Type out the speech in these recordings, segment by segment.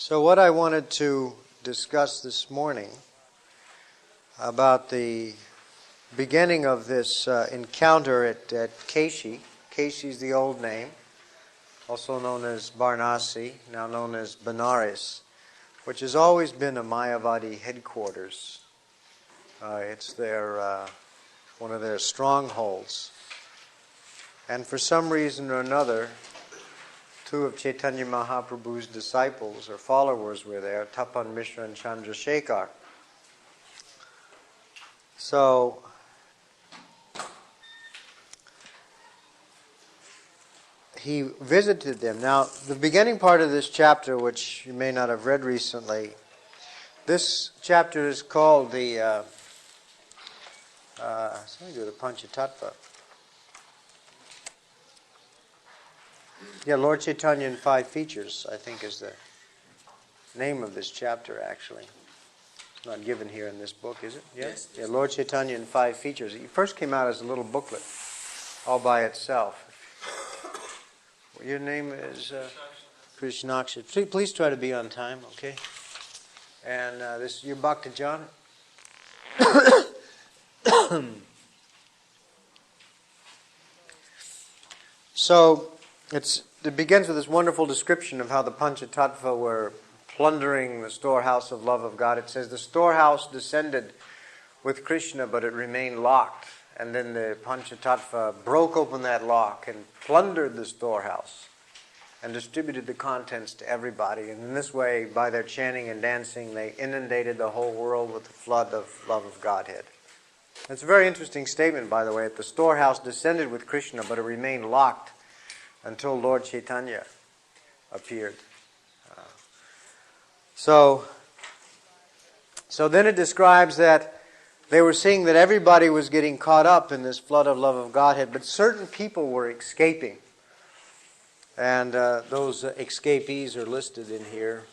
So what I wanted to discuss this morning about the beginning of this encounter at Kashi. Kashi is the old name, also known as Varanasi, now known as Benares, which has always been a Mayavadi headquarters. It's their one of their strongholds. And for some reason or another, two of Chaitanya Mahaprabhu's disciples or followers were there, Tapan Mishra and Chandrasekhar. So, he visited them. Now, the beginning part of this chapter, which you may not have read recently, this chapter is called the Panchatattva. Yeah, Lord Chaitanya in 5 features, I think, is the name of this chapter, actually. It's not given here in this book, is it? Yeah? Yes. Yeah, Lord Chaitanya in 5 features. It first came out as a little booklet, all by itself. Your name is Krishnakshit. Please try to be on time, okay? And this you're Bhakta John. So it begins with this wonderful description of how the Panchatattva were plundering the storehouse of love of God. It says the storehouse descended with Krishna, but it remained locked. And then the Panchatattva broke open that lock and plundered the storehouse and distributed the contents to everybody. And in this way, by their chanting and dancing, they inundated the whole world with the flood of love of Godhead. It's a very interesting statement, by the way, that the storehouse descended with Krishna, but it remained locked until Lord Chaitanya appeared. So then it describes that they were seeing that everybody was getting caught up in this flood of love of Godhead, but certain people were escaping. And those escapees are listed in here.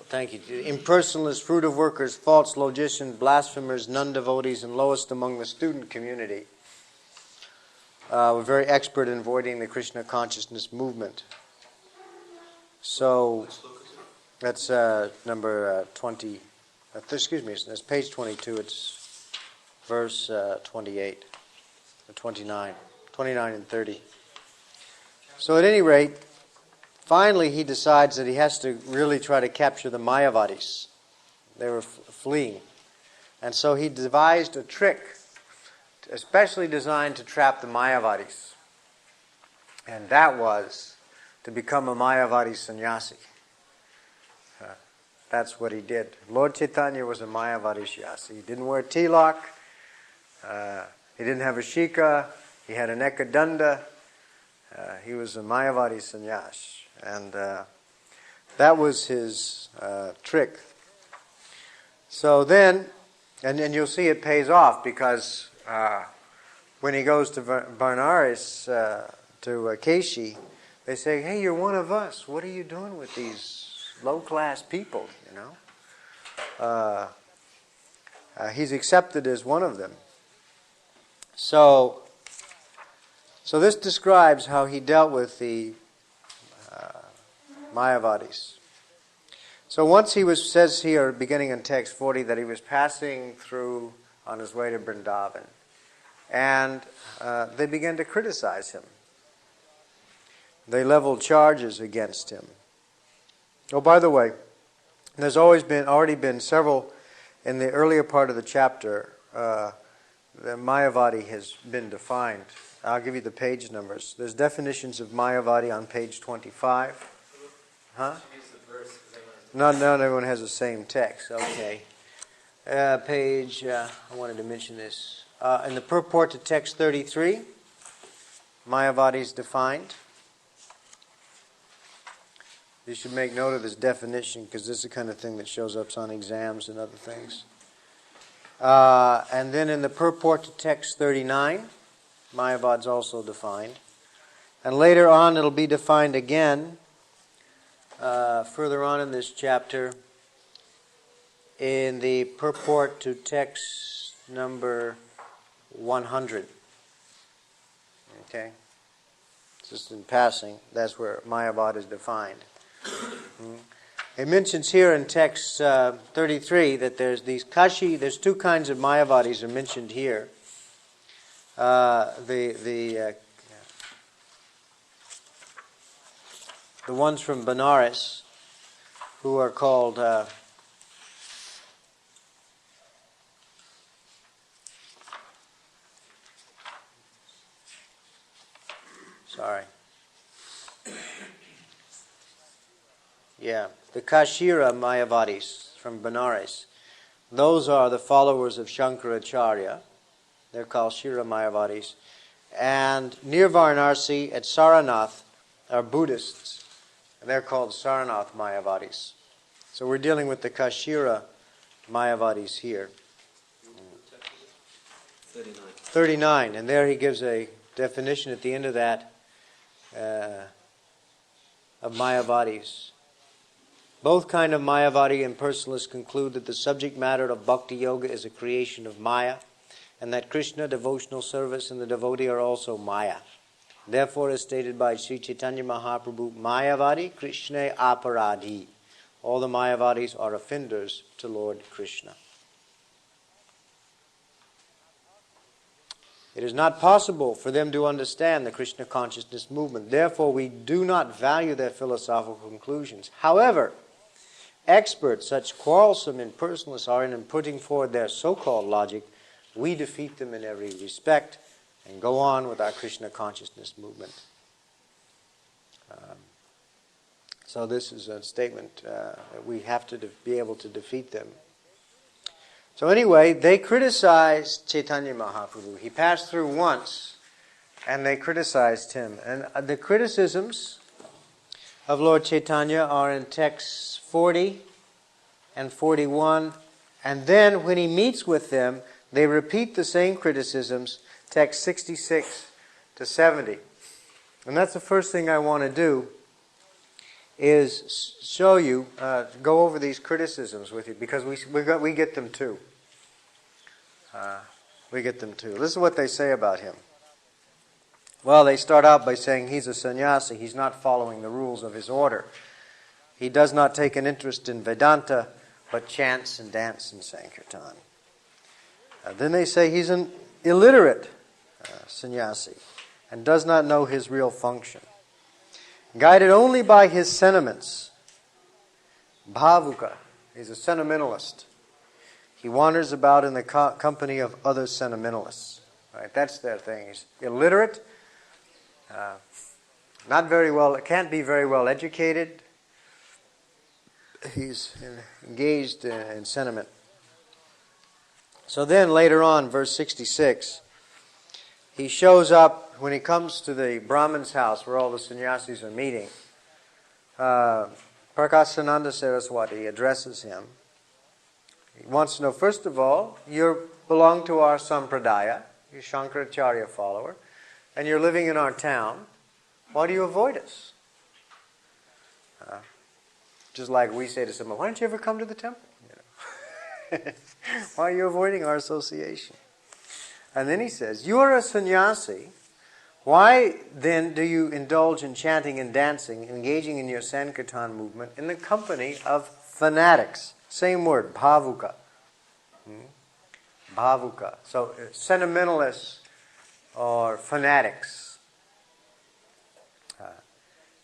Thank you. Impersonalists, fruit of workers, false logicians, blasphemers, non-devotees, and lowest among the student community were very expert in avoiding the Krishna consciousness movement. So that's number 20. That's page 22. It's verse 28, 29 and 30. So at any rate, finally, he decides that he has to really try to capture the Mayavadis. They were fleeing. And so he devised a trick especially designed to trap the Mayavadis. And that was to become a Mayavadi sannyasi. That's what he did. Lord Chaitanya was a Mayavadi sannyasi. He didn't wear tilak. He didn't have a shika. He had an ekadanda. He was a Mayavadi sannyas. And that was his trick. So then, and you'll see it pays off because when he goes to Benares, to Kashi, they say, hey, you're one of us. What are you doing with these low-class people, you know? He's accepted as one of them. So this describes how he dealt with the Mayavadis. So once says here, beginning in text 40, that he was passing through on his way to Vrindavan. And they began to criticize him. They leveled charges against him. Oh, by the way, there's already been several, in the earlier part of the chapter, the Mayavadi has been defined. I'll give you the page numbers. There's definitions of Mayavadi on page 25. Huh? Not everyone has the same text. Okay. Page, I wanted to mention this. In the purport to text 33, Mayavadi is defined. You should make note of this definition because this is the kind of thing that shows up on exams and other things. And then in the purport to text 39, Mayavadi is also defined. And later on it'll be defined again, further on in this chapter, in the purport to text number 100. Okay? just in passing, that's where Mayavad is defined. It mentions here in text 33 that there's two kinds of Mayavadis are mentioned here. The ones from Benares, who are called the Kashira Mayavadis from Benares. Those are the followers of Shankaracharya. They're called Shira Mayavadis. And near Varanasi at Saranath are Buddhists. And they're called Saranath Mayavadis. So we're dealing with the Kashira Mayavadis here. 39. And there he gives a definition at the end of that of Mayavadis. Both kind of Mayavadi impersonalists conclude that the subject matter of Bhakti Yoga is a creation of Maya, and that Krishna, devotional service, and the devotee are also Maya. Therefore, as stated by Sri Chaitanya Mahaprabhu, Mayavadi Krishna Aparadhi. All the Mayavadis are offenders to Lord Krishna. It is not possible for them to understand the Krishna consciousness movement. Therefore, we do not value their philosophical conclusions. However, experts, such quarrelsome impersonalists are in putting forward their so-called logic, we defeat them in every respect and go on with our Krishna consciousness movement. So this is a statement that we have to be able to defeat them. So anyway, they criticized Chaitanya Mahaprabhu. He passed through once, and they criticized him. And the criticisms of Lord Chaitanya are in texts 40 and 41. And then when he meets with them, they repeat the same criticisms, text 66 to 70. And that's the first thing I want to do, is show you, go over these criticisms with you, because we get them too. We get them too. This is what they say about him. Well, they start out by saying he's a sannyasi. He's not following the rules of his order. He does not take an interest in Vedanta, but chants and dance in Sankirtan. Then they say he's an illiterate sannyasi and does not know his real function. Guided only by his sentiments, bhavuka, he's a sentimentalist. He wanders about in the company of other sentimentalists. Right? That's their thing. He's illiterate, not very well, can't be very well educated. He's engaged in sentiment. So then later on, verse 66, he shows up when he comes to the Brahmin's house where all the sannyasis are meeting. Prakasananda Sarasvati addresses him. He wants to know, first of all, you belong to our sampradaya, you're Shankaracharya follower, and you're living in our town. Why do you avoid us? Just like we say to someone, why don't you ever come to the temple? You know? Why are you avoiding our association? And then he says, you are a sannyasi. Why then do you indulge in chanting and dancing, engaging in your Sankirtan movement in the company of fanatics? Same word, bhavuka. Bhavuka. So sentimentalists or fanatics.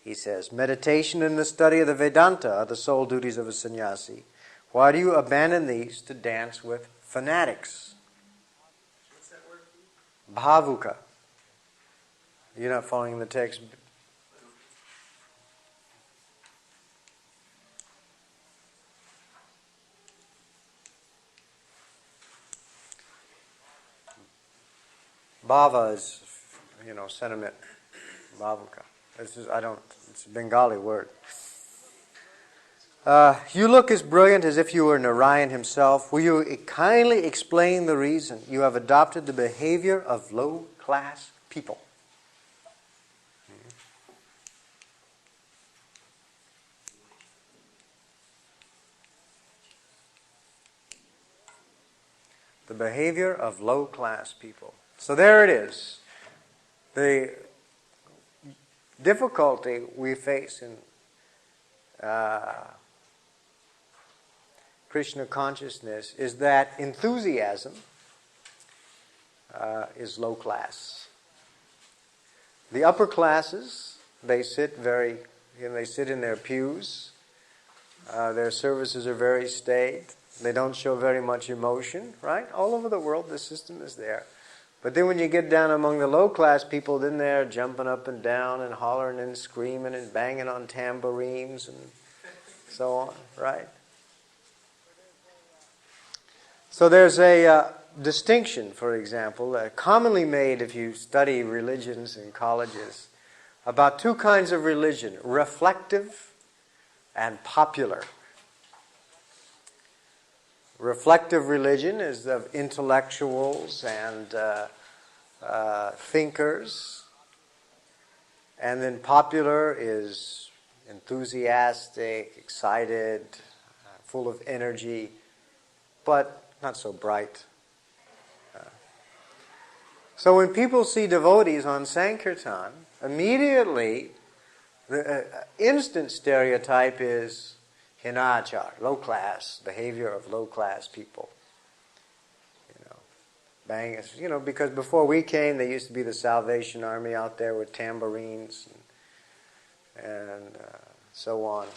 He says, meditation and the study of the Vedanta are the sole duties of a sannyasi. Why do you abandon these to dance with fanatics? What's that word? Bhavuka. You're not following the text. Bhava is, sentiment. Bhavuka. It's a Bengali word. You look as brilliant as if you were Narayan himself. Will you kindly explain the reason you have adopted the behavior of low-class people? The behavior of low-class people. So there it is. difficulty we face in Krishna consciousness is that enthusiasm is low class. The upper classes, they sit they sit in their pews. Their services are very staid. They don't show very much emotion, right? All over the world, the system is there. But then when you get down among the low-class people, then they're jumping up and down and hollering and screaming and banging on tambourines and so on, right? So there's a distinction, for example, commonly made if you study religions in colleges, about two kinds of religion, reflective and popular. Reflective religion is of intellectuals and thinkers, and then popular is enthusiastic, excited, full of energy, but not so bright. So when people see devotees on Sankirtan, immediately the instant stereotype is hinachar, low class, behavior of low class people. Because before we came, there used to be the Salvation Army out there with tambourines and so on.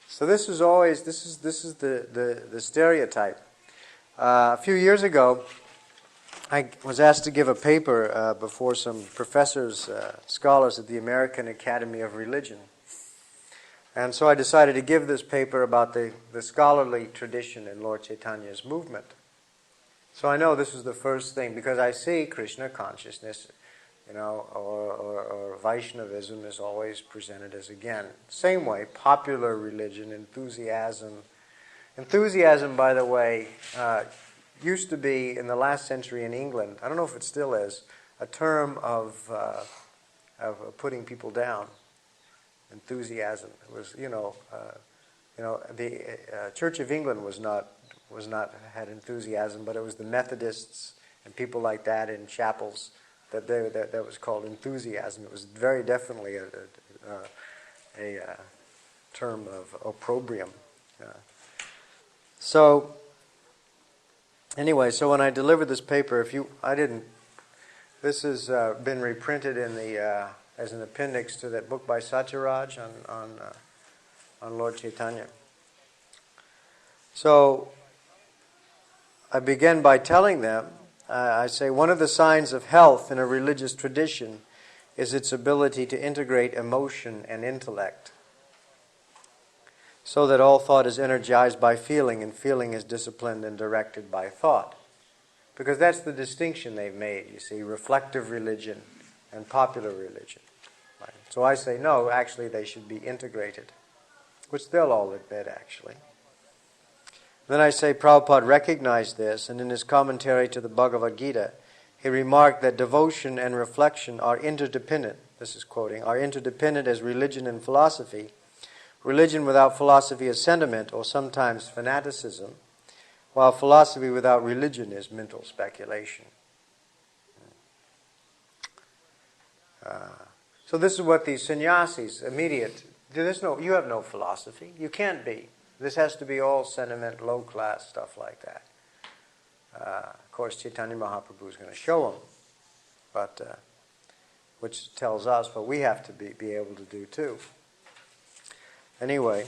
So this is the stereotype. A few years ago, I was asked to give a paper before some professors, scholars at the American Academy of Religion. And so I decided to give this paper about the scholarly tradition in Lord Caitanya's movement. So I know this is the first thing, because I see Krishna consciousness, or Vaishnavism is always presented as, again, same way, popular religion, enthusiasm. Enthusiasm, by the way, used to be, in the last century in England, I don't know if it still is, a term of putting people down. Enthusiasm. It was, the Church of England was not had enthusiasm, but it was the Methodists and people like that in chapels that was called enthusiasm. It was very definitely a term of opprobrium. So anyway, so when I delivered this paper, this has been reprinted in the as an appendix to that book by Satyaraj on Lord Caitanya. So I begin by telling them, I say, one of the signs of health in a religious tradition is its ability to integrate emotion and intellect, so that all thought is energized by feeling and feeling is disciplined and directed by thought. Because that's the distinction they've made, you see, reflective religion and popular religion. Right? So I say, no, actually they should be integrated, which they'll all admit, actually. Then I say Prabhupada recognized this, and in his commentary to the Bhagavad Gita, he remarked that devotion and reflection are interdependent. This is quoting, are interdependent as religion and philosophy. Religion without philosophy is sentiment, or sometimes fanaticism, while philosophy without religion is mental speculation. So this is what these sannyasis, you have no philosophy. You can't be. This has to be all sentiment, low-class stuff like that. Of course, Chaitanya Mahaprabhu is going to show them, but which tells us what we have to be able to do too. Anyway,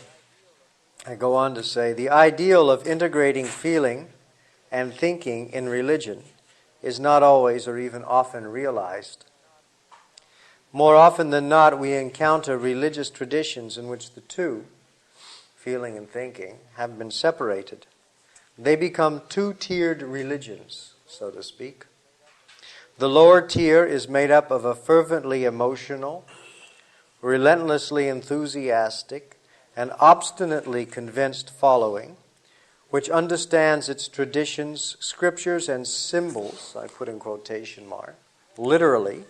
I go on to say, the ideal of integrating feeling and thinking in religion is not always or even often realized. More often than not, we encounter religious traditions in which the two, feeling and thinking, have been separated. They become two-tiered religions, so to speak. The lower tier is made up of a fervently emotional, relentlessly enthusiastic, and obstinately convinced following, which understands its traditions, scriptures, and symbols, I put in quotation mark, literally,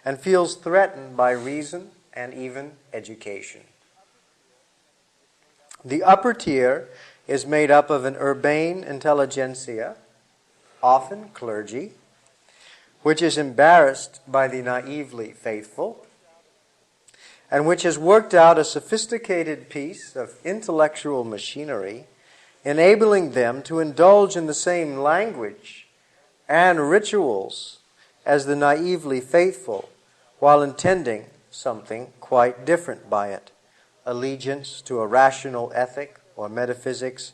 and feels threatened by reason and even education. The upper tier is made up of an urbane intelligentsia, often clergy, which is embarrassed by the naively faithful, and which has worked out a sophisticated piece of intellectual machinery, enabling them to indulge in the same language and rituals as the naively faithful, while intending something quite different by it, allegiance to a rational ethic or metaphysics,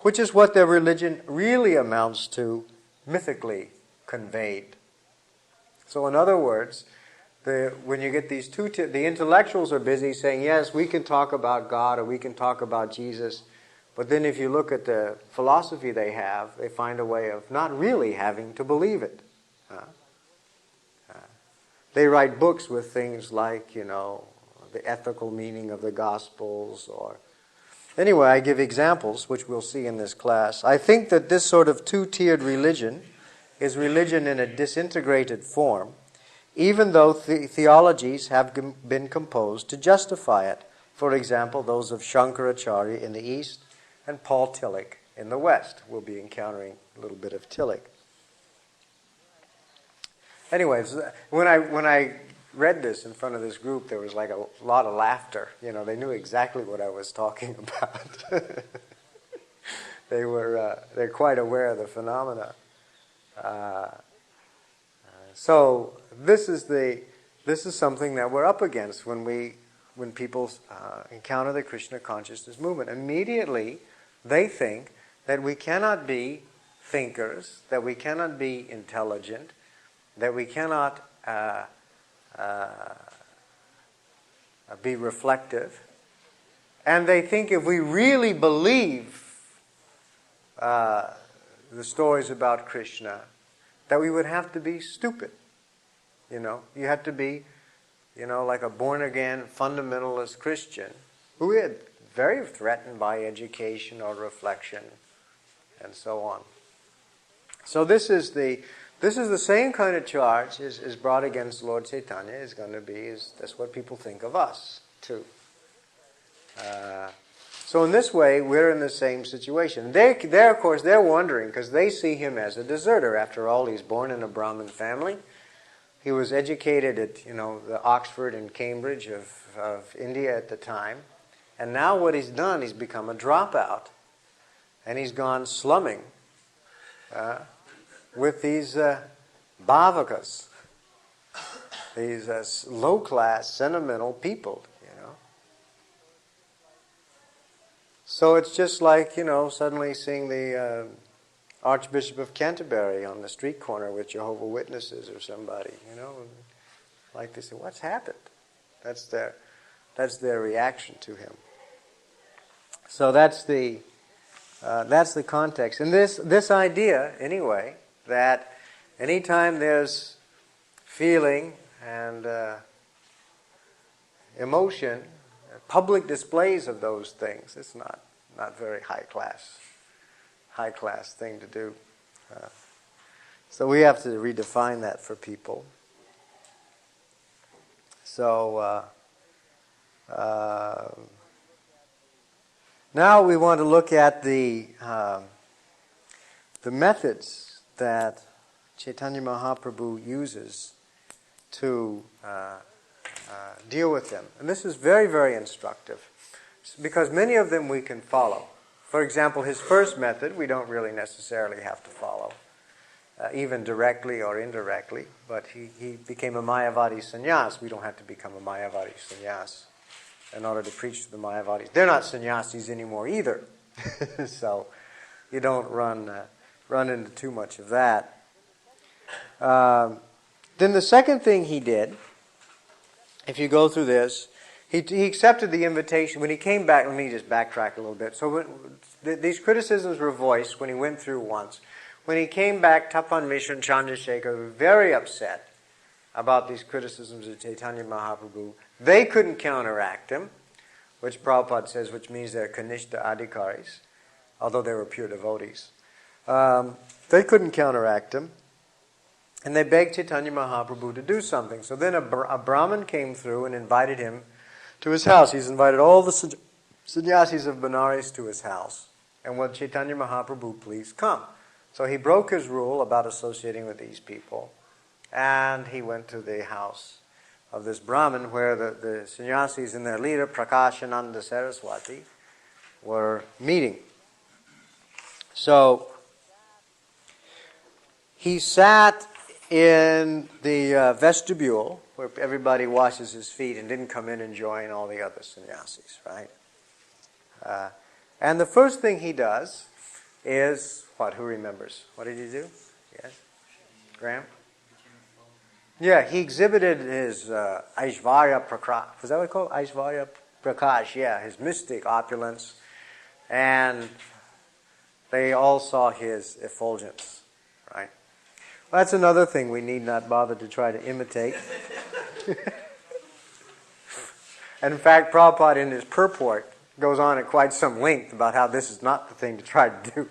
which is what their religion really amounts to, mythically conveyed. So in other words, when you get these the intellectuals are busy saying, yes, we can talk about God or we can talk about Jesus, but then if you look at the philosophy they have, they find a way of not really having to believe it. They write books with things like, the ethical meaning of the Gospels, or... Anyway, I give examples, which we'll see in this class. I think that this sort of two-tiered religion is religion in a disintegrated form, even though theologies have been composed to justify it. For example, those of Shankaracharya in the East and Paul Tillich in the West. We'll be encountering a little bit of Tillich. Anyways, when I read this in front of this group, there was like a lot of laughter. They knew exactly what I was talking about. They're quite aware of the phenomena. So this is something that we're up against when people encounter the Krishna consciousness movement. Immediately, they think that we cannot be thinkers, that we cannot be intelligent, that we cannot be reflective, and they think if we really believe the stories about Krishna, that we would have to be stupid. You had to be, like a born-again fundamentalist Christian who is very threatened by education or reflection and so on. So this is the same kind of charge is brought against Lord Caitanya. That's what people think of us too. So in this way, we're in the same situation. Of course, they're wondering because they see him as a deserter. After all, he's born in a Brahmin family. He was educated at the Oxford and Cambridge of India at the time, and now what he's done, he's become a dropout, and he's gone slumming with these bhavakas, these low-class, sentimental people. So it's just like, suddenly seeing the Archbishop of Canterbury on the street corner with Jehovah's Witnesses or somebody, like they say, what's happened? That's their reaction to him. So that's the context. And this idea, anyway, that anytime there's feeling and emotion, public displays of those things, it's not very high class thing to do. So we have to redefine that for people. So now we want to look at the methods that Chaitanya Mahaprabhu uses to deal with them. And this is very, very instructive because many of them we can follow. For example, his first method we don't really necessarily have to follow, even directly or indirectly, but he became a Mayavadi sannyas. We don't have to become a Mayavadi sannyas in order to preach to the Mayavadis. They're not sannyasis anymore either, so you don't run into too much of that. Then the second thing he did, if you go through this, he accepted the invitation. When he came back, let me just backtrack a little bit. So these criticisms were voiced when he went through once. When he came back, Tapan Mishra and Chandrasekhar were very upset about these criticisms of Chaitanya Mahaprabhu. They couldn't counteract him, which Prabhupada says, which means they're Kanishta Adhikaris, although they were pure devotees. They couldn't counteract him. And they begged Chaitanya Mahaprabhu to do something. So then a Brahmin came through and invited him to his house. He's invited all the sannyasis of Benares to his house. And would Chaitanya Mahaprabhu please come? So he broke his rule about associating with these people. And he went to the house of this Brahmin where the sannyasis and their leader, Prakasananda Sarasvati, were meeting. So he sat in the vestibule where everybody washes his feet and didn't come in and join all the other sannyasis, right? And the first thing he does is, what, who remembers? What did he do? Yes? Graham? Yeah, he exhibited his Aishvarya Prakash. Was that what it's called? Aishvarya Prakash, yeah, his mystic opulence. And they all saw his effulgence, right? Well, that's another thing we need not bother to try to imitate. And in fact, Prabhupada in his purport goes on at quite some length about how this is not the thing to try to do.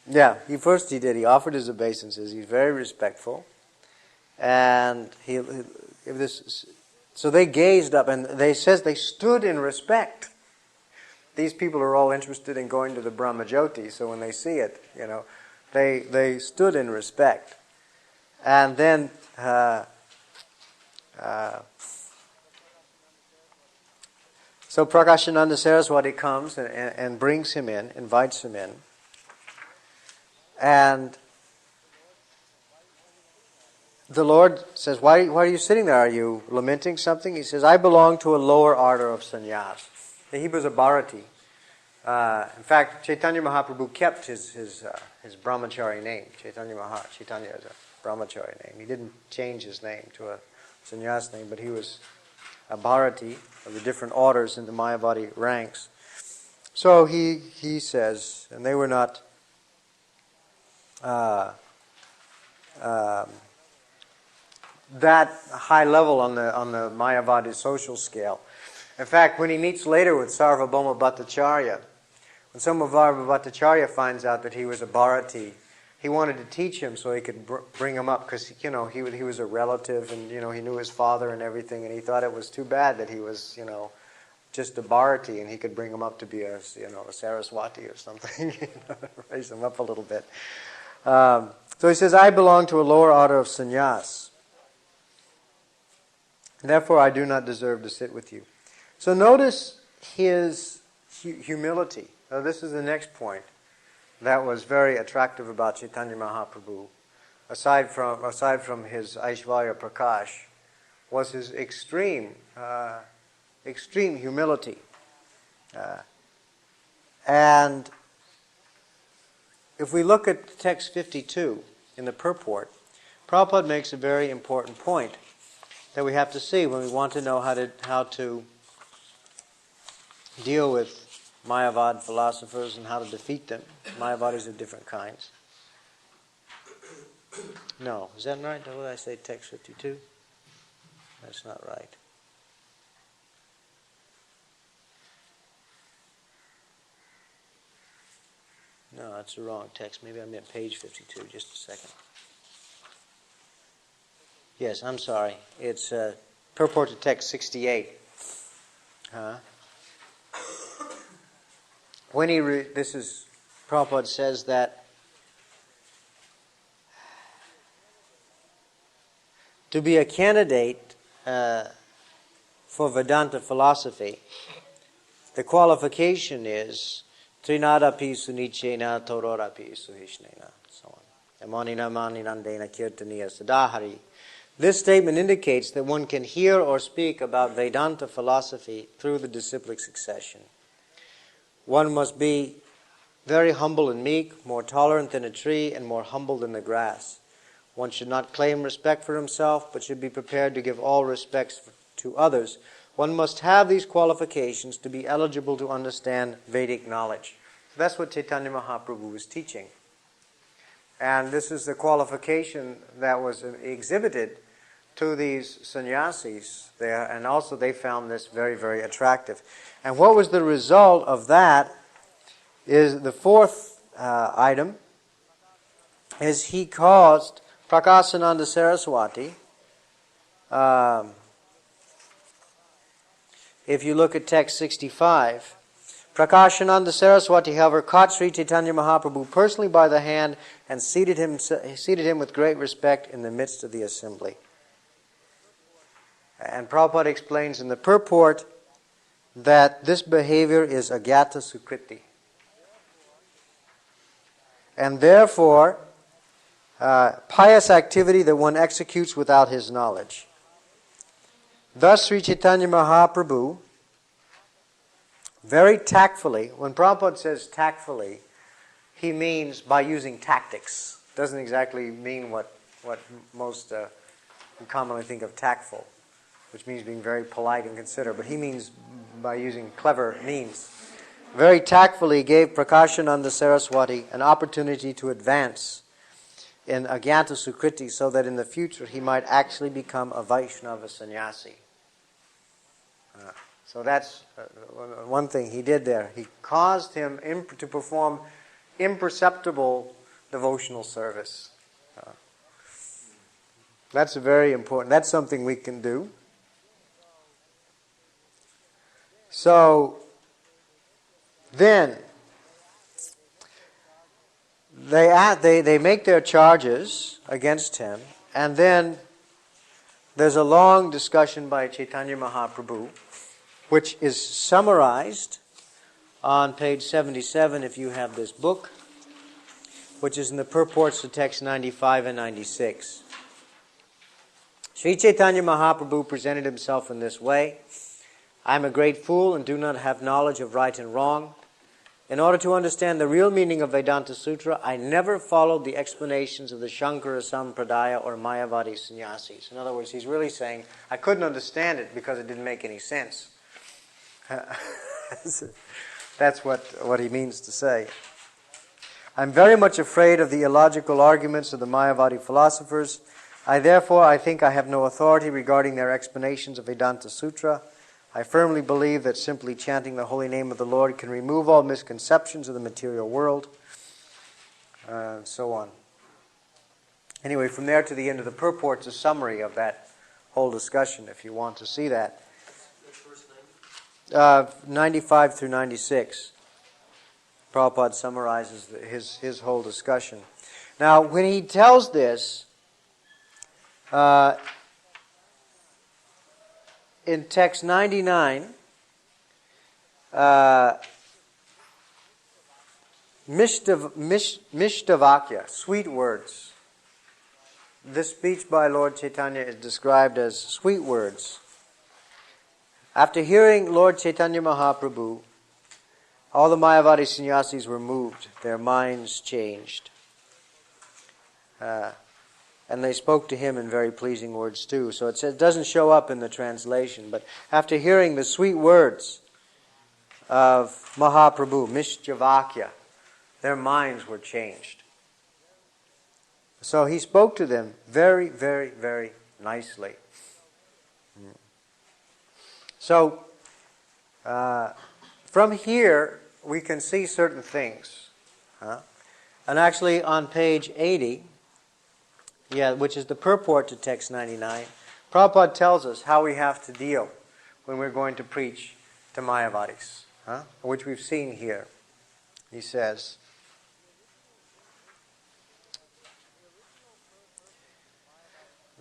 Yeah, he did. He offered his obeisances. He's very respectful. And so they gazed up, and they stood in respect. These people are all interested in going to the Brahmajyoti, so when they see it, they stood in respect. And then so Prakasananda Saraswati comes and brings him in, invites him in. And the Lord says, why are you sitting there? Are you lamenting something? He says, I belong to a lower order of sannyas. He was a Bharati. In fact, Chaitanya Mahaprabhu kept his brahmachari name. Chaitanya is a brahmachari name. He didn't change his name to a sannyas name, but he was a Bharati of the different orders in the Mayavadi ranks. So he says, and they were not that high level on the Mayavadi social scale. In fact, when he meets later with Sarvabhauma Bhattacharya, when Sarvabhauma Bhattacharya finds out that he was a Bharati, he wanted to teach him so he could bring him up, because he was a relative, and he knew his father and everything, and he thought it was too bad that he was just a Bharati, and he could bring him up to be a Saraswati or something, raise him up a little bit. So he says, I belong to a lower order of sannyas. Therefore, I do not deserve to sit with you. So notice his humility. Now, this is the next point that was very attractive about Chaitanya Mahaprabhu. Aside from his Aishvarya Prakash, was his extreme humility. And if we look at text 52 in the purport, Prabhupada makes a very important point that we have to see when we want to know how to deal with Mayavad philosophers and how to defeat them. Mayavadis of different kinds. No, is that right? What did I say, text 52? That's not right. No, that's the wrong text. Maybe I meant page 52. Just a second. Yes, I'm sorry. It's purport to text 68. When Prabhupada says that to be a candidate for Vedanta philosophy, the qualification is Trinadapi sunichena tororapi suhishnena, so on. Amanina maninandena kirtaniya sadahari. This statement indicates that one can hear or speak about Vedanta philosophy through the disciplic succession. One must be very humble and meek, more tolerant than a tree, and more humble than the grass. One should not claim respect for himself, but should be prepared to give all respects to others. One must have these qualifications to be eligible to understand Vedic knowledge. So that's what Chaitanya Mahaprabhu was teaching. And this is the qualification that was exhibited to these sannyasis there, and also they found this very, very attractive. And what was the result of that is the fourth item, is he caused Prakasananda Saraswati, if you look at text 65, Prakasananda Sarasvati, however, caught Sri Chaitanya Mahaprabhu personally by the hand and seated him with great respect in the midst of the assembly. And Prabhupada explains in the purport that this behavior is agyata sukriti. And therefore, pious activity that one executes without his knowledge. Thus, Sri Chaitanya Mahaprabhu, very tactfully, when Prabhupada says tactfully, he means by using tactics. Doesn't exactly mean what most commonly think of tactful, which means being very polite and considerate, but he means by using clever means. Very tactfully gave Prakasananda Saraswati an opportunity to advance in Agyanta Sukriti so that in the future he might actually become a Vaishnava sannyasi. So that's one thing he did there. He caused him to perform imperceptible devotional service. That's very important. That's something we can do. So then they make their charges against him, and then there's a long discussion by Chaitanya Mahaprabhu, which is summarized on page 77 if you have this book, which is in the purports to text 95 and 96. Sri Chaitanya Mahaprabhu presented himself in this way. I am a great fool and do not have knowledge of right and wrong. In order to understand the real meaning of Vedanta Sutra, I never followed the explanations of the Shankara Sampradaya or Mayavadi sannyasis. In other words, he's really saying, I couldn't understand it because it didn't make any sense. That's what he means to say. I'm very much afraid of the illogical arguments of the Mayavadi philosophers. I think I have no authority regarding their explanations of Vedanta Sutra. I firmly believe that simply chanting the holy name of the Lord can remove all misconceptions of the material world, and so on. Anyway, from there to the end of the purport's a summary of that whole discussion, if you want to see that. 95 through 96. Prabhupada summarizes his whole discussion. Now, when he tells this, in text 99, Mishtavakya, sweet words. This speech by Lord Chaitanya is described as sweet words. After hearing Lord Chaitanya Mahaprabhu, all the Mayavadi sannyasis were moved, their minds changed. And they spoke to him in very pleasing words too. So it doesn't show up in the translation, but after hearing the sweet words of Mahaprabhu, Mishtavakya, their minds were changed. So he spoke to them very, very, very nicely. So from here we can see certain things. And actually on page 80, which is the purport to text 99, Prabhupada tells us how we have to deal when we're going to preach to Mayavadis, which we've seen here. He says,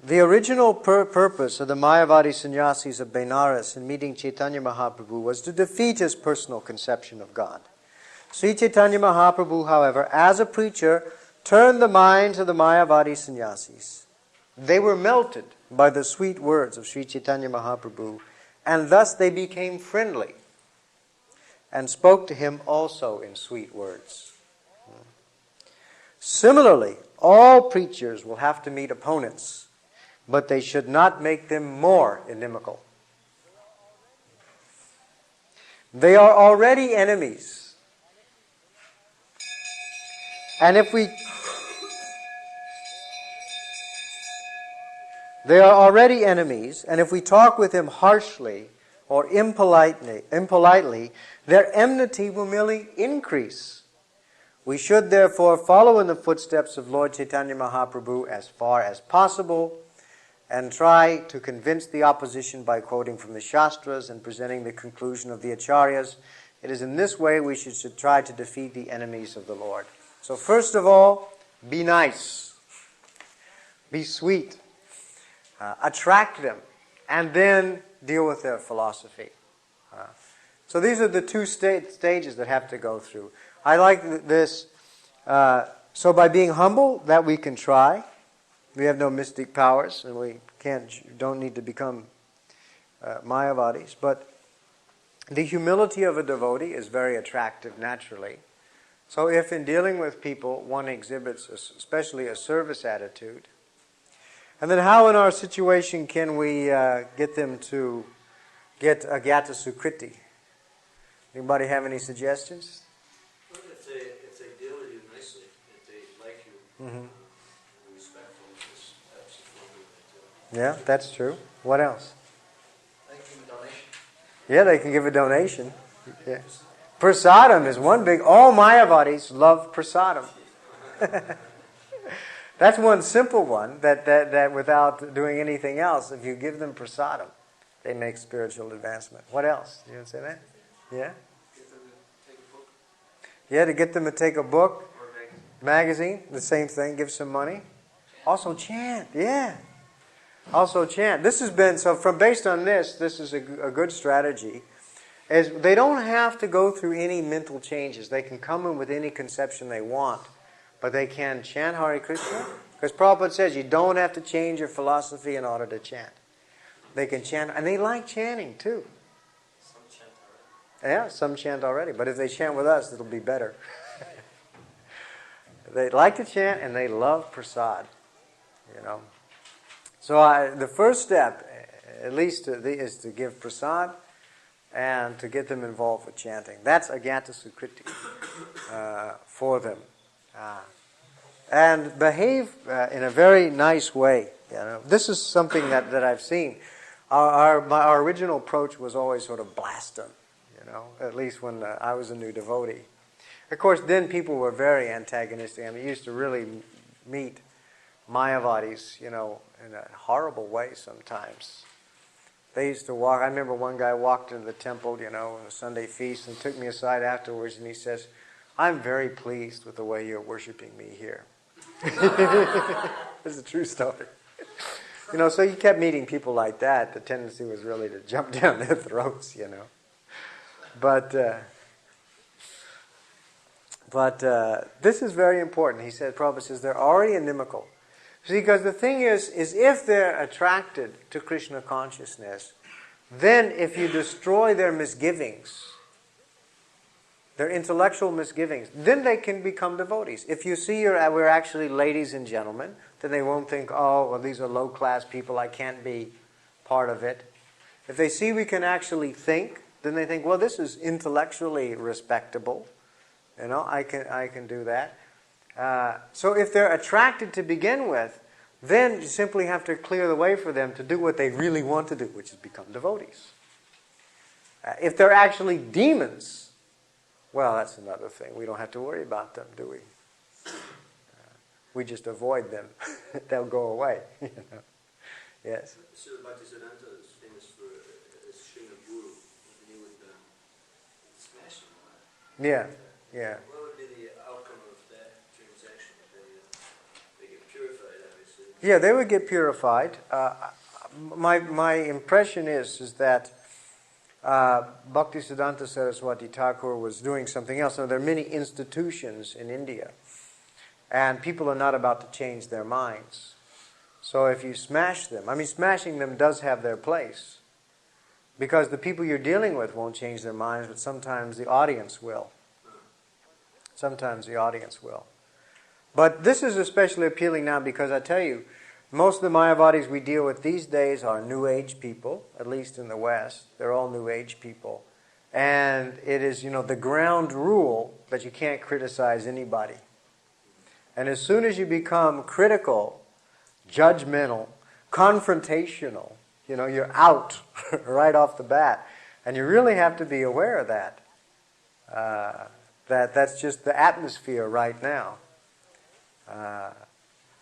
the original purpose of the Mayavadi sannyasis of Benares in meeting Chaitanya Mahaprabhu was to defeat his personal conception of God. Sri Chaitanya Mahaprabhu, however, as a preacher, turned the minds of the Mayavadi sannyasis. They were melted by the sweet words of Sri Chaitanya Mahaprabhu, and thus they became friendly and spoke to him also in sweet words. Similarly, all preachers will have to meet opponents, but they should not make them more inimical. They are already enemies. And if we talk with them harshly or impolitely, their enmity will merely increase. We should therefore follow in the footsteps of Lord Chaitanya Mahaprabhu as far as possible and try to convince the opposition by quoting from the Shastras and presenting the conclusion of the Acharyas It is in this way we should try to defeat the enemies of the Lord. So first of all, be nice. Be sweet. Attract them. And then deal with their philosophy. So these are the two stages that have to go through. I like this. So by being humble, that we can try. We have no mystic powers, and we don't need to become Mayavadis. But the humility of a devotee is very attractive naturally. So if in dealing with people one exhibits especially a service attitude, and then how in our situation can we get them to get Agyata Sukriti? Anybody have any suggestions? Well, if they deal with you nicely, if they like you, and respectful, just absolutely. Yeah, that's true. What else? They give a donation. Yeah, they can give a donation. Yeah. Prasadam is one big... All Mayavadis love prasadam. That's one simple one that without doing anything else, if you give them prasadam, they make spiritual advancement. What else? You want to say that? Yeah? Get them to take a book. Yeah, to get them to take a book, Or a magazine, the same thing, give some money. Also chant, yeah. Also chant. This has been, so from based on this is a good strategy. Is they don't have to go through any mental changes. They can come in with any conception they want. But they can chant Hare Krishna. Because Prabhupada says you don't have to change your philosophy in order to chant. They can chant, and they like chanting too. Some chant already. Yeah, some chant already. But if they chant with us, it'll be better. They like to chant and they love prasad. So the first step, at least, is to give prasad and to get them involved with chanting. That's Agyata Sukriti for them. And behave in a very nice way. This is something that I've seen. Our original approach was always sort of blast them, at least when I was a new devotee. Of course, then people were very antagonistic. I mean, you used to really meet Mayavadis, in a horrible way sometimes. They used to walk. I remember one guy walked into the temple, on a Sunday feast, and took me aside afterwards, and he says, "I'm very pleased with the way you're worshiping me here." This is a true story. So you kept meeting people like that. The tendency was really to jump down their throats, But this is very important. He said, Prabhupada says, they're already inimical. See, because the thing is if they're attracted to Krishna consciousness, then if you destroy their misgivings, their intellectual misgivings, then they can become devotees. If you see we're actually ladies and gentlemen, then they won't think, oh, well, these are low-class people, I can't be part of it. If they see we can actually think, then they think, well, this is intellectually respectable. I can do that. So if they're attracted to begin with, then you simply have to clear the way for them to do what they really want to do, which is become devotees. If they're actually demons, well, that's another thing. We don't have to worry about them, do we? We just avoid them. They'll go away. Yes. So Bhaktisiddhanta is famous for his Srila Guru. He would smash him. Yeah, yeah. What would be the outcome of that transaction? They get purified, obviously. Yeah, they would get purified. My impression is that Bhaktisiddhanta Sarasvati Thakur was doing something else. Now, there are many institutions in India, and people are not about to change their minds. So if you smash them, smashing them does have their place, because the people you're dealing with won't change their minds, but sometimes the audience will. Sometimes the audience will. But this is especially appealing now because I tell you, most of the Mayavadis we deal with these days are New Age people, at least in the West. They're all New Age people. And it is, the ground rule that you can't criticize anybody. And as soon as you become critical, judgmental, confrontational, you're out right off the bat. And you really have to be aware of that. That's just the atmosphere right now.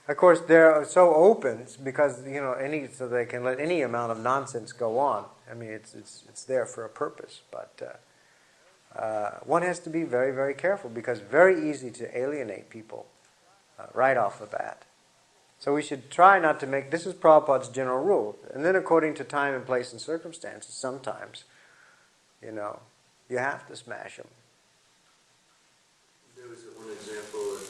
Of course, they're so open because so they can let any amount of nonsense go on. It's there for a purpose. But one has to be very, very careful, because it's very easy to alienate people right off the bat. So we should try not to make, this is Prabhupada's general rule, and then according to time and place and circumstances, sometimes, you have to smash them. There was one example of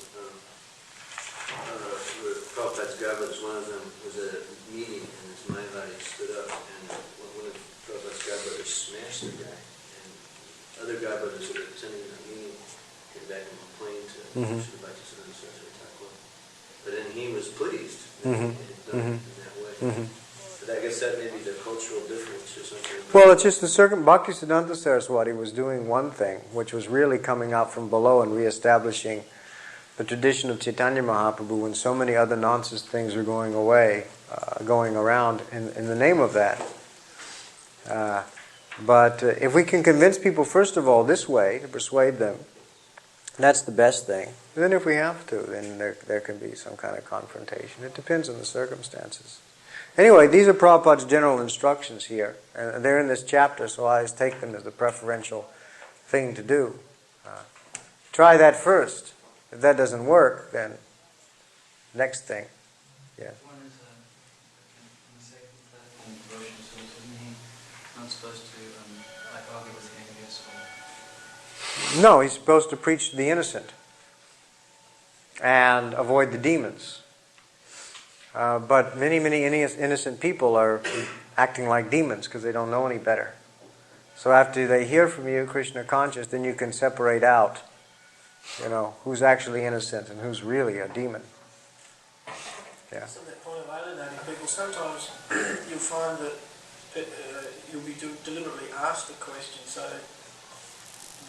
where Prabhupada's Garbhas, one of them was at a meeting, and his Mayavadi stood up, and one of Prabhupada's Garbhas smashed the guy, and other Garbhas that were attending that meeting came back and complained to Sri Prakasananda Sarasvati Vrindavan. But then he was pleased that he had done it in that way. But I guess that may be the cultural difference or something. Well, it's just the Bhaktisiddhanta Saraswati was doing one thing, which was really coming out from below and reestablishing the tradition of Chaitanya Mahaprabhu, when so many other nonsense things are going around in the name of that. But if we can convince people, first of all, this way, to persuade them, that's the best thing. And then if we have to, then there can be some kind of confrontation. It depends on the circumstances. Anyway, these are Prabhupada's general instructions here. And they're in this chapter, so I always take them as the preferential thing to do. Try that first. If that doesn't work, then next thing. Yeah. One is in the second platform devotion, so isn't he not supposed to argue with the atheists? No, he's supposed to preach to the innocent and avoid the demons. But many innocent people are acting like demons because they don't know any better. So after they hear from you, Krishna conscious, then you can separate out, who's actually innocent and who's really a demon. Yeah. So that point of alienating people, sometimes you'll find that you'll be deliberately asked a question, so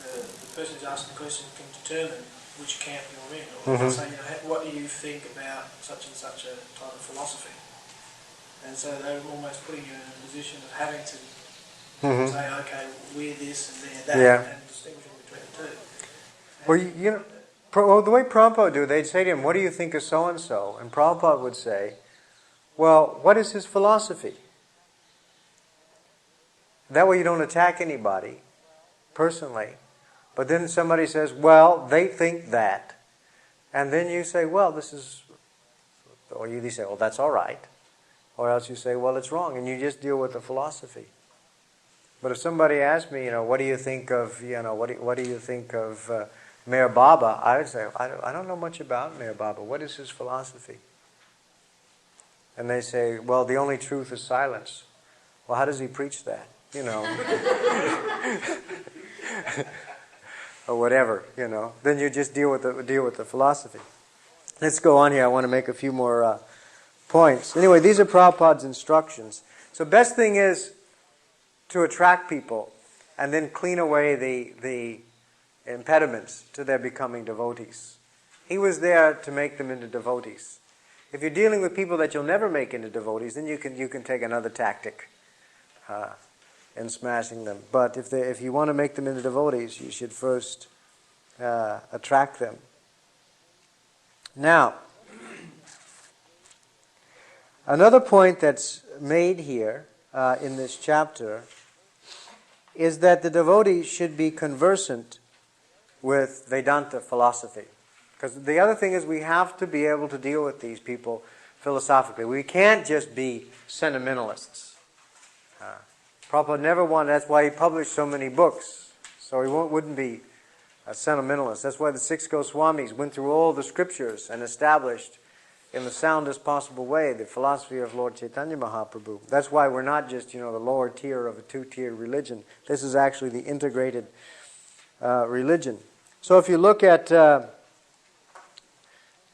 the person who's asking the question can determine which camp you're in. Or they'll say, what do you think about such and such a type of philosophy? And so they're almost putting you in a position of having to say, okay, we're this and they're that, and distinguishing between the two. Well, the way Prabhupada do, they'd say to him, what do you think of so-and-so? And Prabhupada would say, well, what is his philosophy? That way you don't attack anybody personally. But then somebody says, well, they think that. And then you say, well, or you say, well, that's all right. Or else you say, well, it's wrong. And you just deal with the philosophy. But if somebody asked me, what do you think of, what do you think of Meher Baba? I would say, I don't know much about Meher Baba. What is his philosophy? And they say, well, the only truth is silence. Well, how does he preach that? Or whatever, Then you just deal with the philosophy. Let's go on here. I want to make a few more points. Anyway, these are Prabhupada's instructions. So best thing is to attract people and then clean away the impediments to their becoming devotees. He was there to make them into devotees. If you're dealing with people that you'll never make into devotees, then you can take another tactic in smashing them. But if you want to make them into devotees, you should first attract them. Now, another point that's made here in this chapter is that the devotee should be conversant with Vedanta philosophy. Because the other thing is we have to be able to deal with these people philosophically. We can't just be sentimentalists. Prabhupada never wanted, that's why he published so many books. So he wouldn't be a sentimentalist. That's why the 6 Goswamis went through all the scriptures and established in the soundest possible way the philosophy of Lord Chaitanya Mahaprabhu. That's why we're not just, the lower tier of a 2-tiered religion. This is actually the integrated religion. So if you look at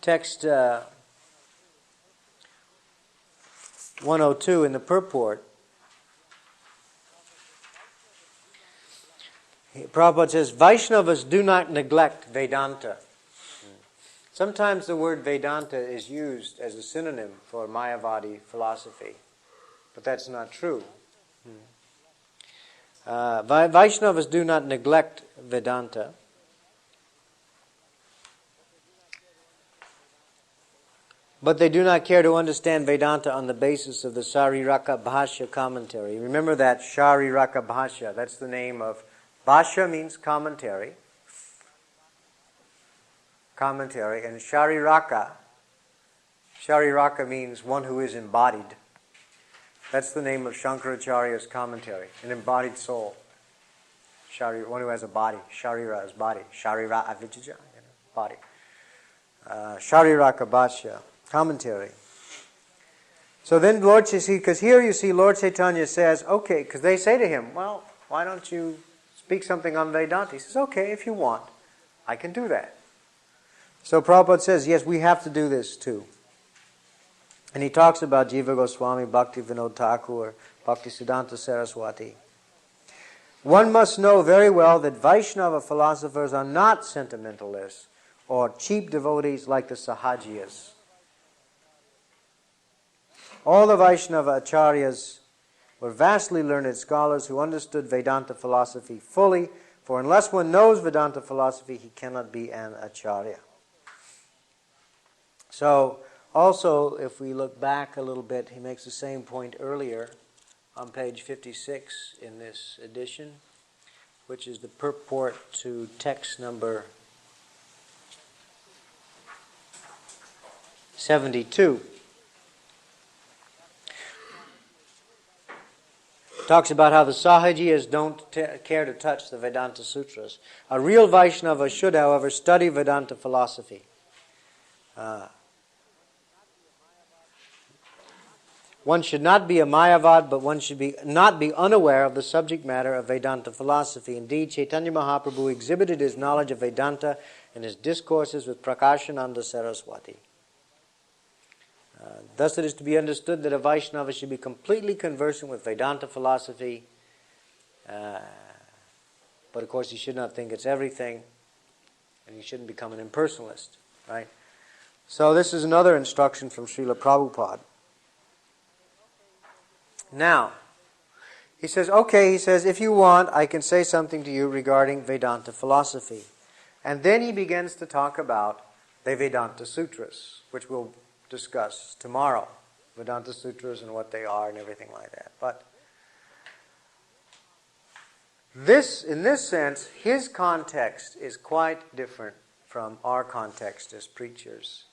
text 102 in the purport, Prabhupada says, Vaishnavas do not neglect Vedanta. Sometimes the word Vedanta is used as a synonym for Mayavadi philosophy, but that's not true. Vaishnavas do not neglect Vedanta. But they do not care to understand Vedanta on the basis of the Sariraka Bhashya commentary. Remember that Sariraka Bhashya, that's the name of Bhashya means commentary. Commentary. And Shariraka. Shariraka means one who is embodied. That's the name of Shankaracharya's commentary, an embodied soul. One who has a body. Sharira is body. Sharira avijja, body. Shariraka Bhashya, commentary. So then Lord, because here you see Lord Caitanya says, okay, because they say to him, well, why don't you speak something on Vedanta? He says, okay, if you want, I can do that. So Prabhupada says, yes, we have to do this too. And he talks about Jiva Goswami, Bhakti Vinod Thakur, Bhakti Siddhanta Saraswati. One must know very well that Vaishnava philosophers are not sentimentalists or cheap devotees like the Sahajiyas. All the Vaishnava acharyas were vastly learned scholars who understood Vedanta philosophy fully, for unless one knows Vedanta philosophy, he cannot be an acharya. So, also, if we look back a little bit, he makes the same point earlier on page 56 in this edition, which is the purport to text number 72. Talks about how the Sahajiyas don't care to touch the Vedanta Sutras. A real Vaishnava should, however, study Vedanta philosophy. One should not be a Mayavad, but one should not be unaware of the subject matter of Vedanta philosophy. Indeed, Chaitanya Mahaprabhu exhibited his knowledge of Vedanta in his discourses with Prakasananda Sarasvati. Thus it is to be understood that a Vaishnava should be completely conversant with Vedanta philosophy, but of course he should not think it's everything, and he shouldn't become an impersonalist, right? So this is another instruction from Srila Prabhupada. Now, he says, okay, if you want, I can say something to you regarding Vedanta philosophy. And then he begins to talk about the Vedanta Sutras, which we'll discuss tomorrow. Vedanta Sutras and what they are and everything like that. But in this sense, his context is quite different from our context as preachers.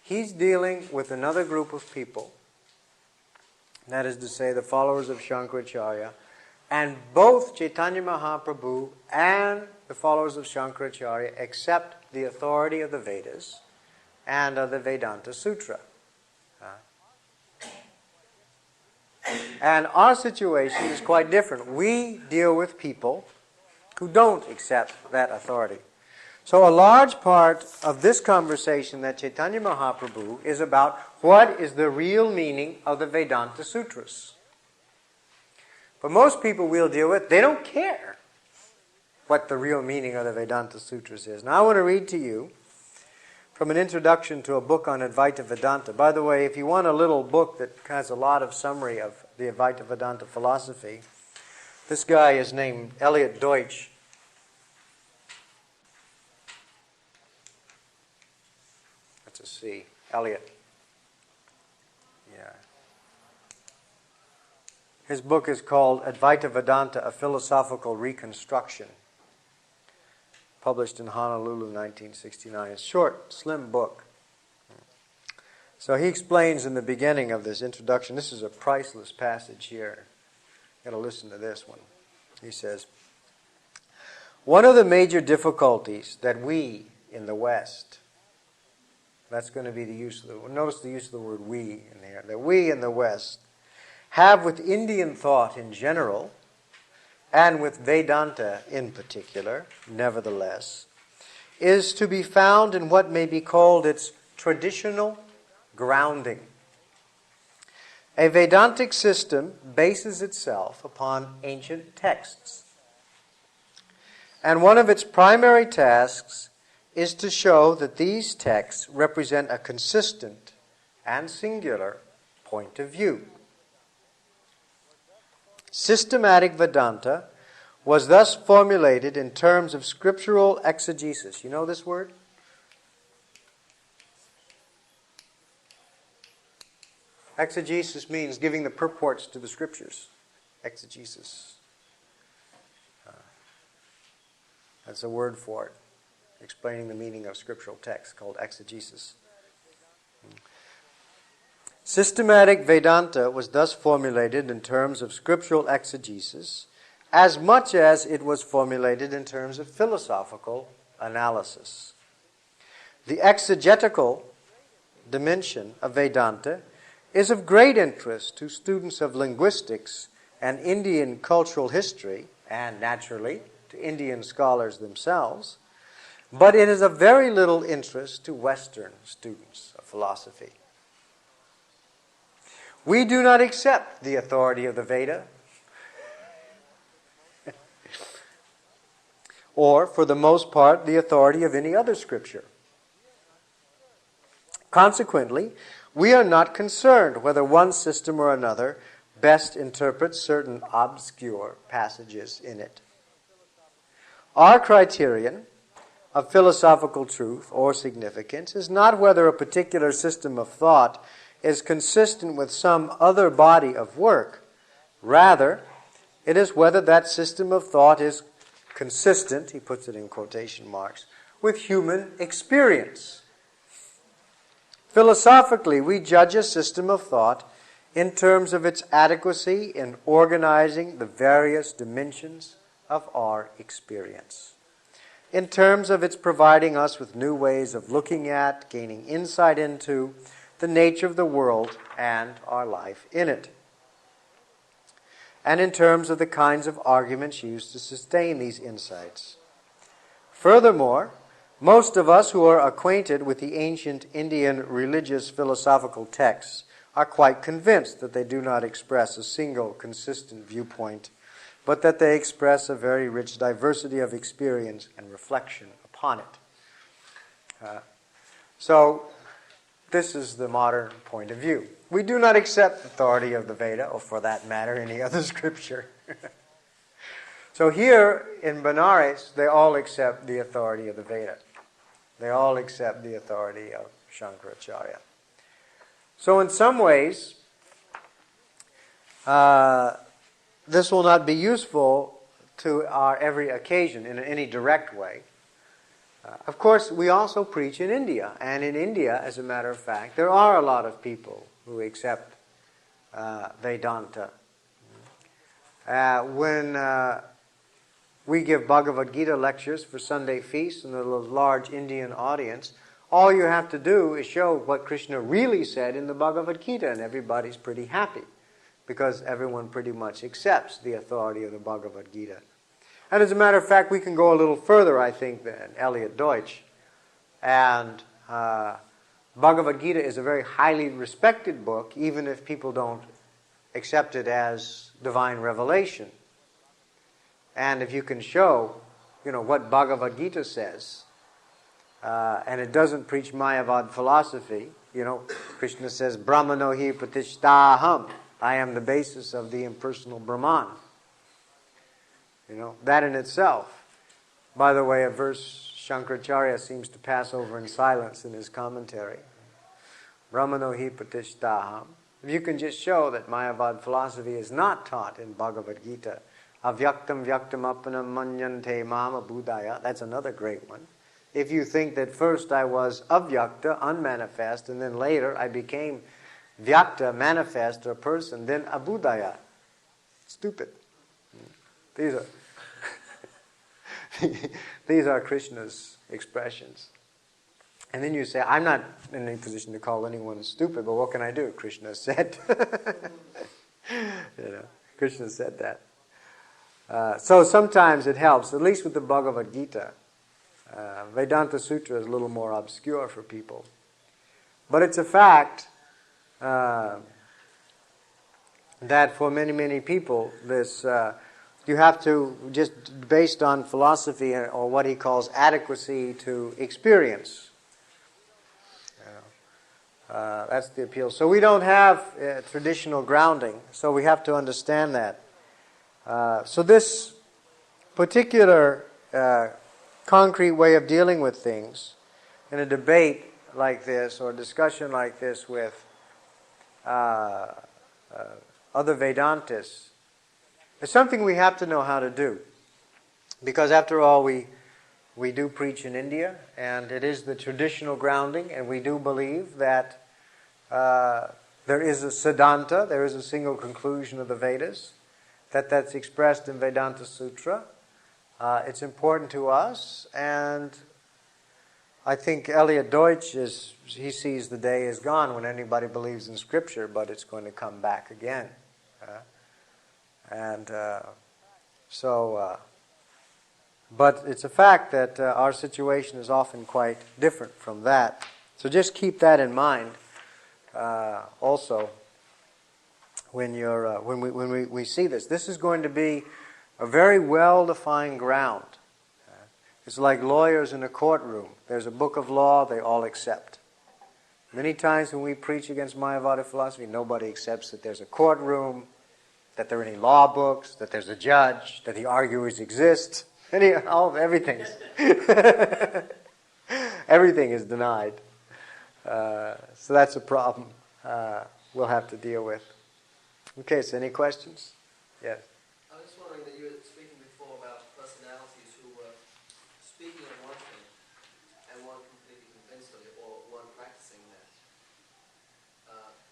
He's dealing with another group of people, that is to say, the followers of Shankaracharya, and both Chaitanya Mahaprabhu and the followers of Shankaracharya accept the authority of the Vedas and of the Vedanta Sutra. And our situation is quite different. We deal with people who don't accept that authority. So a large part of this conversation that Chaitanya Mahaprabhu is about what is the real meaning of the Vedanta Sutras. But most people we'll deal with, they don't care what the real meaning of the Vedanta Sutras is. Now I want to read to you from an introduction to a book on Advaita Vedanta. By the way, if you want a little book that has a lot of summary of the Advaita Vedanta philosophy, this guy is named Elliot Deutsch. That's a C. Elliot. Yeah. His book is called Advaita Vedanta, A Philosophical Reconstruction, published in Honolulu, 1969. It's a short, slim book. So he explains in the beginning of this introduction, this is a priceless passage here. You've got to listen to this one. He says, one of the major difficulties that we in the West, that's going to be the use of the, notice the use of the word we in here, that we in the West have with Indian thought in general, and with Vedanta in particular, nevertheless, is to be found in what may be called its traditional grounding. A Vedantic system bases itself upon ancient texts, and one of its primary tasks is to show that these texts represent a consistent and singular point of view. Systematic Vedanta was thus formulated in terms of scriptural exegesis. You know this word? Exegesis means giving the purports to the scriptures. Exegesis. That's a word for it, explaining the meaning of scriptural texts, called exegesis. Systematic Vedanta was thus formulated in terms of scriptural exegesis as much as it was formulated in terms of philosophical analysis. The exegetical dimension of Vedanta is of great interest to students of linguistics and Indian cultural history, and naturally to Indian scholars themselves, but it is of very little interest to Western students of philosophy. We do not accept the authority of the Veda, or, for the most part, the authority of any other scripture. Consequently, we are not concerned whether one system or another best interprets certain obscure passages in it. Our criterion of philosophical truth or significance is not whether a particular system of thought is consistent with some other body of work. Rather, it is whether that system of thought is consistent, he puts it in quotation marks, with human experience. Philosophically, we judge a system of thought in terms of its adequacy in organizing the various dimensions of our experience, in terms of its providing us with new ways of looking at, gaining insight into the nature of the world and our life in it, and in terms of the kinds of arguments used to sustain these insights. Furthermore, most of us who are acquainted with the ancient Indian religious philosophical texts are quite convinced that they do not express a single consistent viewpoint, but that they express a very rich diversity of experience and reflection upon it. So, this is the modern point of view. We do not accept the authority of the Veda, or for that matter, any other scripture. So here in Benares, they all accept the authority of the Veda. They all accept the authority of Shankaracharya. So in some ways, this will not be useful to our every occasion in any direct way. Of course, we also preach in India, and in India, as a matter of fact, there are a lot of people who accept Vedanta. When we give Bhagavad Gita lectures for Sunday feasts in a large Indian audience, all you have to do is show what Krishna really said in the Bhagavad Gita, and everybody's pretty happy, because everyone pretty much accepts the authority of the Bhagavad Gita. And as a matter of fact, we can go a little further, I think, than Elliot Deutsch. And Bhagavad Gita is a very highly respected book, even if people don't accept it as divine revelation. And if you can show, what Bhagavad Gita says, and it doesn't preach Mayavad philosophy, Krishna says, Brahmano hi pratishtaham, I am the basis of the impersonal Brahman. That in itself, by the way, a verse Shankaracharya seems to pass over in silence in his commentary. Brahmano hi pratishtaham. If you can just show that Mayavad philosophy is not taught in Bhagavad Gita, avyaktam vyaktam apanam manyante mama buddhaya, that's another great one. If you think that first I was avyakta, unmanifest, and then later I became vyakta, manifest, or person, then abudaya. Stupid. These are Krishna's expressions. And then you say, I'm not in any position to call anyone stupid, but what can I do? Krishna said. Krishna said that. So sometimes it helps, at least with the Bhagavad Gita. Vedanta Sutra is a little more obscure for people. But it's a fact that for many, many people, this you have to, just based on philosophy or what he calls adequacy to experience. That's the appeal. So we don't have traditional grounding, so we have to understand that. So this particular concrete way of dealing with things in a debate like this or a discussion like this with other Vedantists is something we have to know how to do. Because after all, we we do preach in India, and it is the traditional grounding, and we do believe that there is a Siddhanta, there is a single conclusion of the Vedas, that's expressed in Vedanta Sutra. It's important to us, and I think Elliot Deutsch he sees the day is gone when anybody believes in Scripture, but it's going to come back again. But it's a fact that our situation is often quite different from that. So just keep that in mind. Also, when we see this, this is going to be a very well-defined ground. It's like lawyers in a courtroom. There's a book of law they all accept. Many times when we preach against Mayavada philosophy, nobody accepts that there's a courtroom, that there are any law books, that there's a judge, that the arguers exist. Everything is denied. So that's a problem we'll have to deal with. Okay, so any questions? Yes. I was just wondering that you were speaking before about personalities who were speaking of one thing and one completely convinced of it, or one practicing that.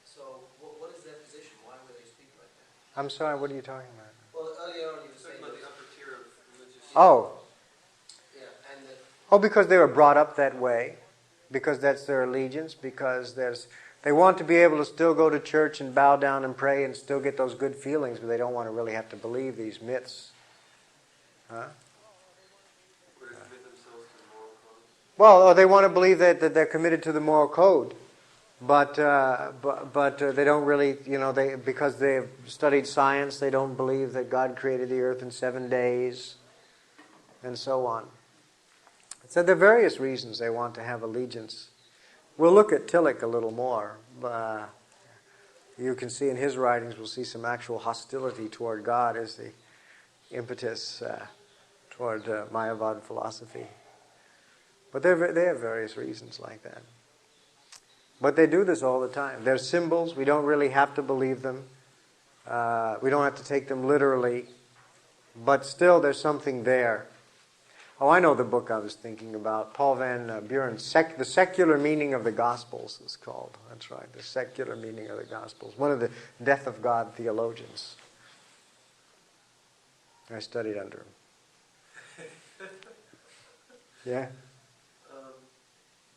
So what is their position? Why were they speaking like that? I'm sorry, what are you talking about? Well, earlier on you were saying about the upper tier of religious. Oh. Yeah, and Because they were brought up that way, because that's their allegiance, because they want to be able to still go to church and bow down and pray and still get those good feelings, but they don't want to really have to believe these myths. Huh? Or to commit themselves to the moral code. Well, or they want to believe that they're committed to the moral code, but they don't really, because they've studied science, they don't believe that God created the earth in 7 days, and so on. So there are various reasons they want to have allegiance. We'll look at Tillich a little more. You can see in his writings, we'll see some actual hostility toward God as the impetus toward Mayavad philosophy. But they have various reasons like that. But they do this all the time. They're symbols. We don't really have to believe them. We don't have to take them literally. But still, there's something there. Oh, I know the book I was thinking about. Paul Van Buren, The Secular Meaning of the Gospels is called. That's right, The Secular Meaning of the Gospels. One of the Death of God theologians. I studied under him. Yeah?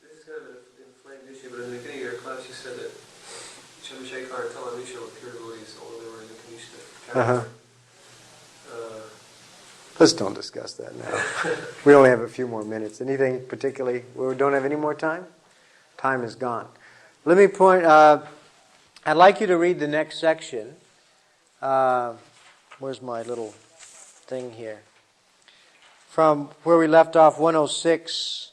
This is kind of an inflamed issue, but in the beginning of your class you said that Chandrasekhar and Talanisha were pure devotees, although they were in the Kanishta category. Let's don't discuss that now. We only have a few more minutes. Anything particularly? We don't have any more time? Time is gone. Let me point... I'd like you to read the next section. Where's my little thing here? From where we left off, 106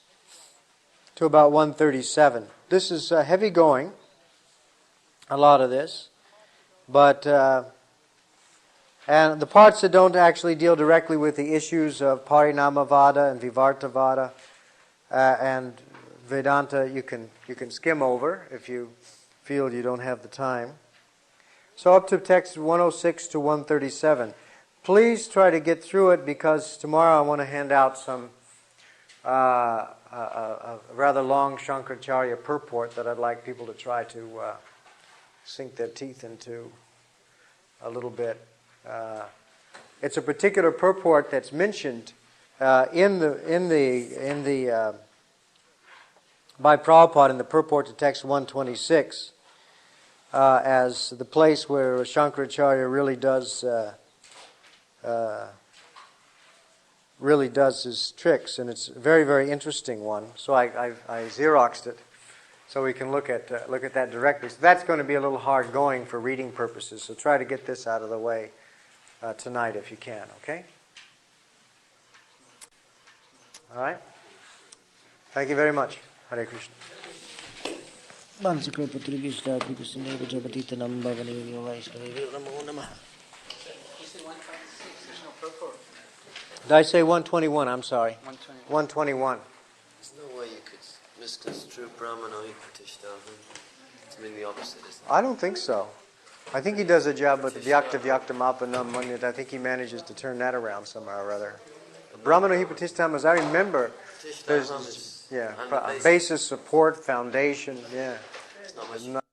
to about 137. This is heavy going, a lot of this. But... and the parts that don't actually deal directly with the issues of Parinamavada and Vivartavada and Vedanta, you can skim over if you feel you don't have the time. So up to text 106 to 137. Please try to get through it, because tomorrow I want to hand out some a rather long Shankaracharya purport that I'd like people to try to sink their teeth into a little bit. It's a particular purport that's mentioned by Prabhupada in the purport to text 126 as the place where Shankaracharya really does his tricks, and it's a very, very interesting one. So I Xeroxed it so we can look at that directly. So that's going to be a little hard going for reading purposes. So try to get this out of the way tonight if you can, okay? All right? Thank you very much. Hare Krishna. Did I say 121? I'm sorry. 121. There's no way you could misconstrue Brahmano Ipatishtavan to mean the opposite, isn't it? I don't think so. I think he does a job with the Vyakta Vyakta Mapanam Manyat. I think he manages to turn that around somehow or other. Brahmano Hipatishtamas, I remember, there's, Tishthamam is yeah, on the basis, support, foundation, yeah. It's not much Not